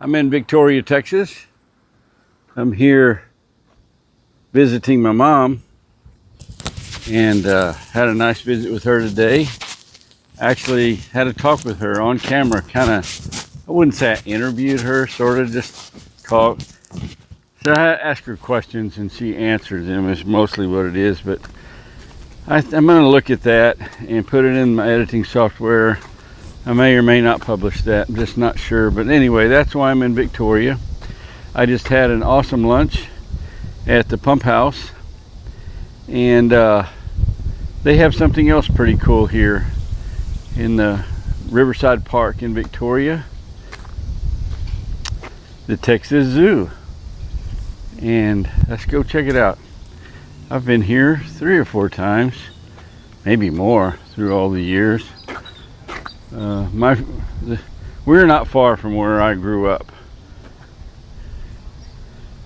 I'm in Victoria, Texas. I'm here visiting my mom and had a nice visit with her today. Actually had a talk with her on camera, kind of, I wouldn't say I interviewed her, sort of just talked. So I asked her questions and she answered them, is mostly what it is, but I'm going to look at that and put it in my editing software. I may or may not publish that, I'm just not sure. But anyway, that's why I'm in Victoria. I just had an awesome lunch at the pump house, and they have something else pretty cool here in the Riverside Park in Victoria, the Texas Zoo. And let's go check it out. I've been here 3 or 4 times, maybe more, through all the years. We're not far from where I grew up,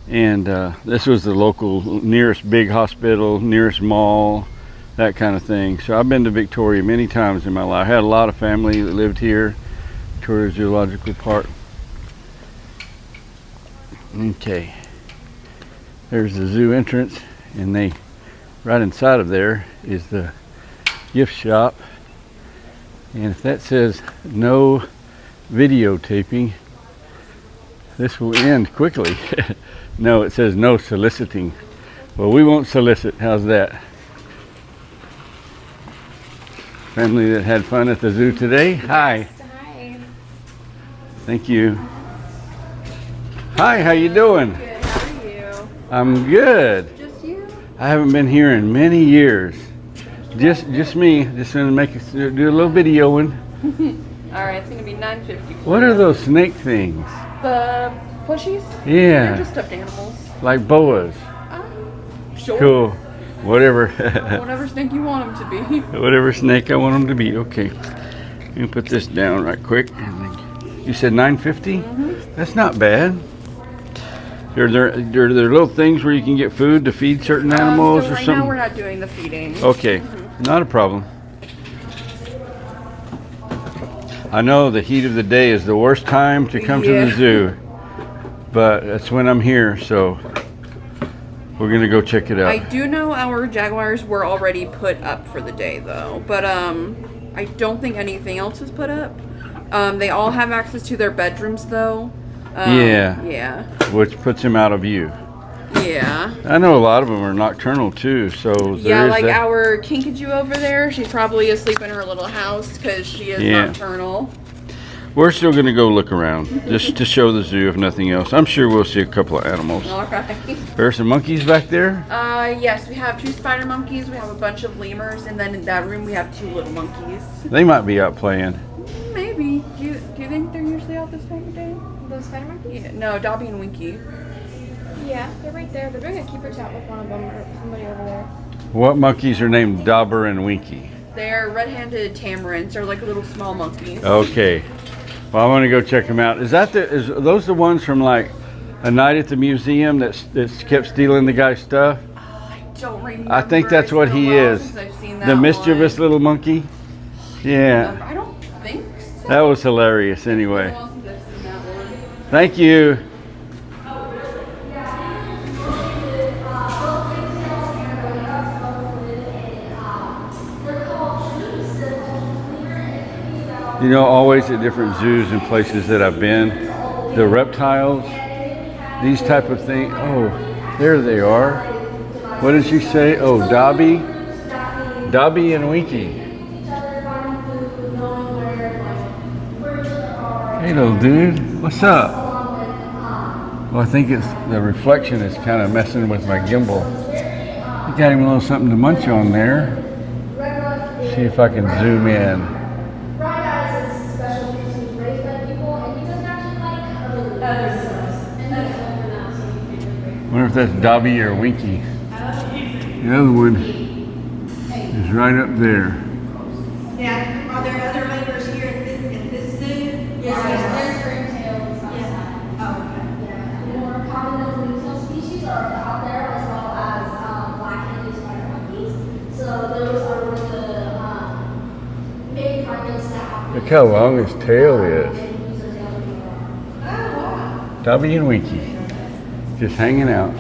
and this was the local nearest big hospital, nearest mall, that kind of thing. So I've been to Victoria many times in my life. I had a lot of family that lived here, Victoria Zoological Park. Okay, there's the zoo entrance, and right inside of there is the gift shop. And if that says no videotaping, this will end quickly. No, it says no soliciting. Well, we won't solicit. How's that? Family that had fun at the zoo today. Hi. Hi. Thank you. Hi, how you doing? Good. How are you? I'm good. Just you? I haven't been here in many years. Just me. Just gonna do a little videoing. All right, it's gonna be $9.50. What are those snake things? The plushies? Yeah. They're just stuffed animals. Like boas. Sure. Cool. Whatever. Whatever snake you want them to be. Whatever snake I want them to be. Okay. Let me put this down right quick. You said $9.50? Mm-hmm. That's not bad. Are there little things where you can get food to feed certain animals so or right something? now we're not doing the feeding. Okay. Not a problem. I know the heat of the day is the worst time to come to the zoo, but that's when I'm here, so we're gonna go check it out. I do know our jaguars were already put up for the day though, but I don't think anything else is put up. They all have access to their bedrooms though. Yeah. Which puts him out of view. Yeah. I know a lot of them are nocturnal too, so yeah, like our kinkajou over there, she's probably asleep in her little house because she is nocturnal. We're still going to go look around, just to show the zoo if nothing else. I'm sure we'll see a couple of animals. All right. There's some monkeys back there? Yes, we have 2 spider monkeys, we have a bunch of lemurs, and then in that room we have 2 little monkeys. They might be out playing. Maybe. Do you think they're usually out this time of day? Those spider monkeys? Yeah, no, Dobby and Winky. Yeah, they're right there. They're doing a keeper chat with one of them or somebody over there. What monkeys are named Dauber and Winky? They're red-handed tamarins. They're like little small monkeys. Okay. Well, I want to go check them out. Are those the ones from like A Night at the Museum that kept stealing the guy's stuff? I don't remember. I think that's what he is. The mischievous little monkey? Yeah. I don't think so. That was hilarious anyway. Thank you. You know, always at different zoos and places that I've been, the reptiles, these type of things. Oh, there they are. What did she say? Oh, Dobby and Winky. Hey, little dude, what's up? Well, I think it's the reflection is kind of messing with my gimbal. You got him a little something to munch on there. See if I can zoom in. I wonder if that's Dobby or Winky. The other one is right up there. Yeah. Are there other odors here in this zoo? Yeah, there's ringtail and stuff. Yeah. Oh, okay. Yeah. More common than ringtail species are out there, as well as black-handed spider monkeys. So those are one of the main primates that have. Look how long his tail is. Oh, wow. Stubby and Winky. Just hanging out.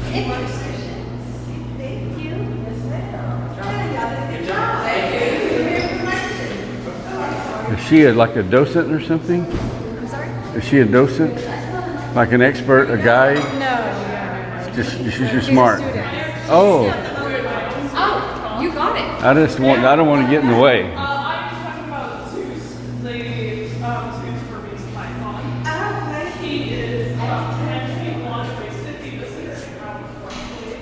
Is she like a docent or something? I'm sorry? Is she a docent? Like an expert, a guide? No. She's just smart. Oh, Oh, you got it. I don't want to get in the way. I was talking about Zeus, the Zeus for being Python. He is 10 feet long, weighs 50 to 60 pounds roughly.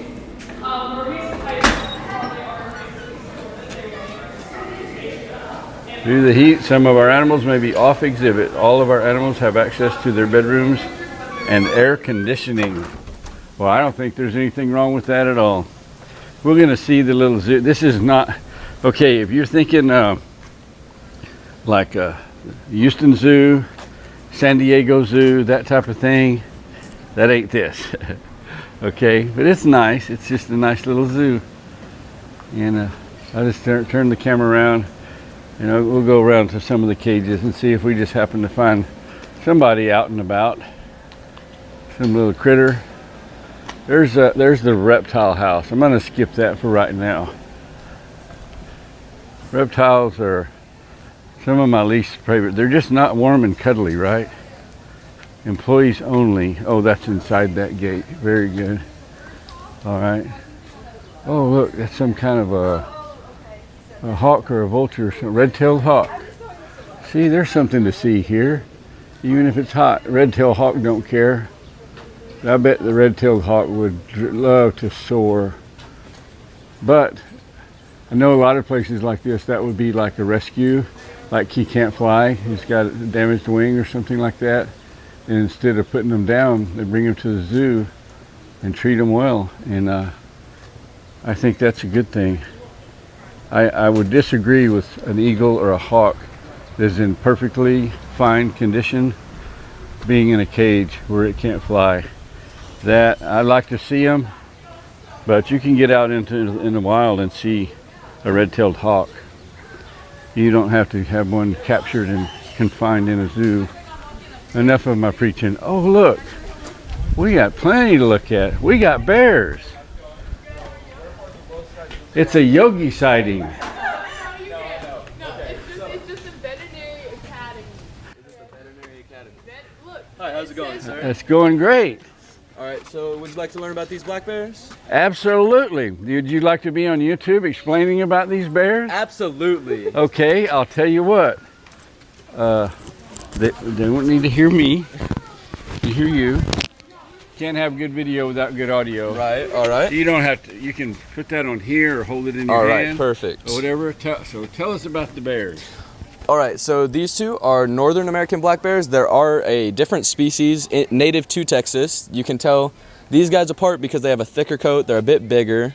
Burmese pythons probably are races. Due to the heat, some of our animals may be off exhibit. All of our animals have access to their bedrooms and air conditioning. Well, I don't think there's anything wrong with that at all. We're going to see the little zoo. This is not, okay, if you're thinking like Houston Zoo, San Diego Zoo, that type of thing, that ain't this. Okay, but it's nice. It's just a nice little zoo. And I'll just turn the camera around. You know, we'll go around to some of the cages and see if we just happen to find somebody out and about. Some little critter. There's the reptile house. I'm gonna skip that for right now. Reptiles are some of my least favorite. They're just not warm and cuddly, right? Employees only. Oh, that's inside that gate. Very good. All right. Oh, look, that's some kind of a hawk or a vulture or something. Red-tailed hawk. See, there's something to see here. Even if it's hot, red-tailed hawk don't care. I bet the red-tailed hawk would love to soar. But I know a lot of places like this, that would be like a rescue. Like he can't fly, he's got a damaged wing or something like that. And instead of putting them down, they bring them to the zoo and treat them well. And I think that's a good thing. I would disagree with an eagle or a hawk that is in perfectly fine condition being in a cage where it can't fly. That I like to see them, but you can get out in the wild and see a red-tailed hawk. You don't have to have one captured and confined in a zoo. Enough of my preaching. Oh, look, we got plenty to look at. We got bears. It's a Yogi sighting. No, it's just a veterinary academy. Is this the veterinary academy? Look. Hi, how's it going, sir? It's going great. All right, so would you like to learn about these black bears? Absolutely. Would you like to be on YouTube explaining about these bears? Absolutely. Okay, I'll tell you what. They don't need to hear me. To hear you. Can't have good video without good audio. Right, all right. You don't have to. You can put that on here or hold it in your All hand. right, perfect. Or whatever. So tell us about the bears. All right, so these two are Northern American black bears. There are a different species native to Texas. You can tell these guys apart because they have a thicker coat. They're a bit bigger.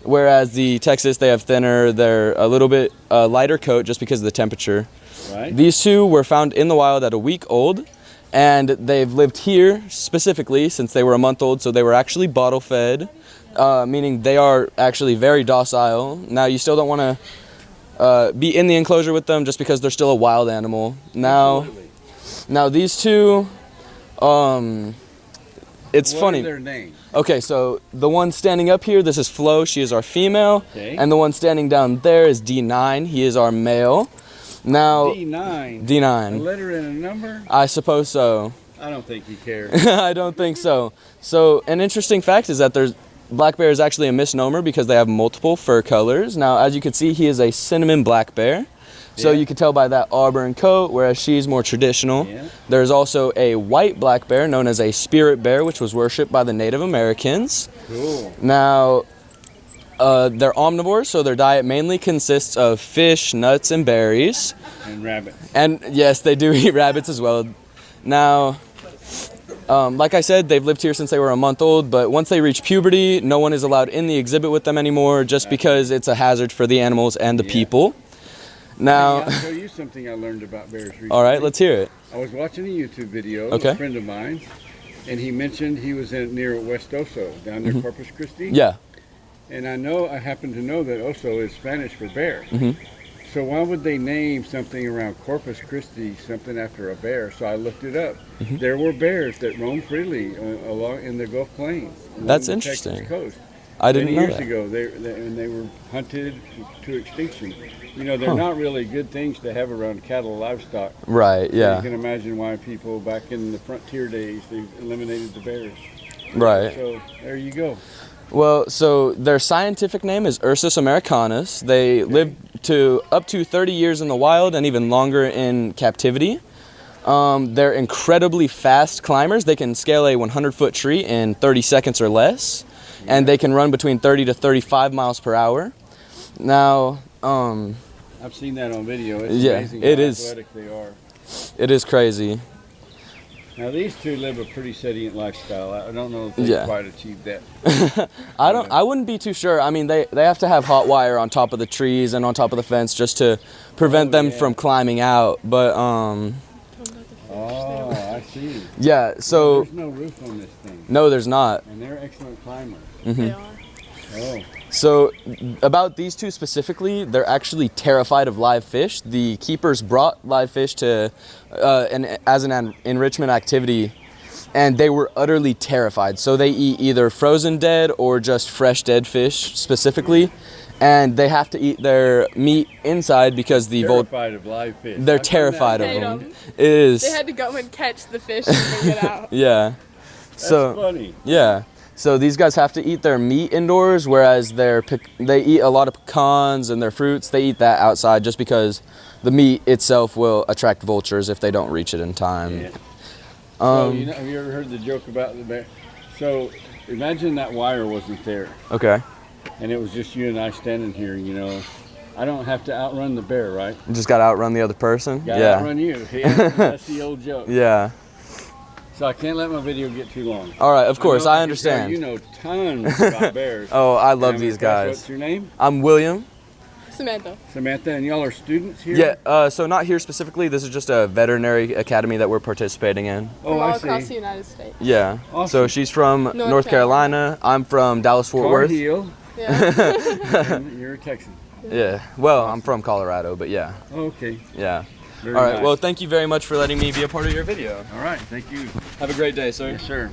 Whereas the Texas, they have thinner. They're a little bit lighter coat just because of the temperature. Right. These two were found in the wild at a week old. And they've lived here specifically since they were a month old, so they were actually bottle fed, meaning they are actually very docile. Now, you still don't want to be in the enclosure with them just because they're still a wild animal. Now these two, it's What funny. are their names? Okay, so the one standing up here, this is Flo, she is our female. Okay. And the one standing down there is D9, he is our male. Now, D9. A D9. letter and a number? I suppose so. I don't think he cares. I don't think so. So an interesting fact is that black bear is actually a misnomer because they have multiple fur colors. Now, as you can see, he is a cinnamon black bear. So Yeah. you can tell by that auburn coat, whereas she's more traditional. Yeah. There's also a white black bear known as a spirit bear, which was worshipped by the Native Americans. Cool. Now, they're omnivores, so their diet mainly consists of fish, nuts, and berries. And rabbit. And yes, they do eat rabbits as well. Now, like I said, they've lived here since they were a month old, but once they reach puberty, no one is allowed in the exhibit with them anymore just because it's a hazard for the animals and the people. Now, I'll show you something I learned about bears recently. all right, let's hear it. I was watching a YouTube video of Okay. a friend of mine, and he mentioned he was near West Oso, down near Corpus Christi. Yeah. And I happen to know that Oso is Spanish for bear. So why would they name something around Corpus Christi something after a bear? So I looked it up. There were bears that roamed freely along in the Gulf Plains. Along That's the interesting. Texas coast. I didn't Many know years that. ago, they were hunted to extinction. You know, they're not really good things to have around cattle livestock. Right, So yeah. you can imagine why people back in the frontier days, they eliminated the bears. Right. So there you go. Well, so their scientific name is Ursus americanus. They live to up to 30 years in the wild and even longer in captivity. They're incredibly fast climbers. They can scale a 100-foot tree in 30 seconds or less, and they can run between 30 to 35 miles per hour. Now, I've seen that on video. It's Yeah, amazing it how is. athletic they are. it is crazy. Now these two live a pretty sedient lifestyle. I don't know if they Yeah. quite achieved that. I wouldn't be too sure. I mean, they have to have hot wire on top of the trees and on top of the fence just to prevent them from climbing out. But Oh, I see. yeah, so There's no roof on this thing, no, there's not. and they're excellent climbers. They are. Oh, So about these two specifically, they're actually terrified of live fish. The keepers brought live fish to as an enrichment activity, and they were utterly terrified. So they eat either frozen dead or just fresh dead fish specifically, and they have to eat their meat inside because the terrified of live fish. they're How come terrified that? of Hate them. 'em. It is. They had to go and catch the fish and bring it out. Yeah. That's So funny. yeah. So these guys have to eat their meat indoors, whereas they eat a lot of pecans and their fruits. They eat that outside just because the meat itself will attract vultures if they don't reach it in time. Yeah. So have you ever heard the joke about the bear? So imagine that wire wasn't there, Okay. and it was just you and I standing here. You know, I don't have to outrun the bear, right? You just gotta outrun the other person. Gotta Yeah. outrun you. Yeah, that's the old joke. Yeah. So I can't let my video get too long. All right. Of course, know I can understand. tell You know tons about bears. Oh, I love And these What's guys. your name? I'm William. Samantha. Samantha, and y'all are students here? Yeah. So not here specifically. This is just a veterinary academy that we're participating in. Oh, From all I across the see. United States. Yeah. Awesome. So she's from North Carolina. Carolina. I'm from Dallas Fort Tar Worth. Heel, Yeah. and you're a Texan. Yeah. Well, I'm from Colorado, but yeah. Oh, okay. Yeah. Very All right. nice. Well, thank you very much for letting me be a part of your video. All right. Thank you. Have a great day, sir. Yes, sir.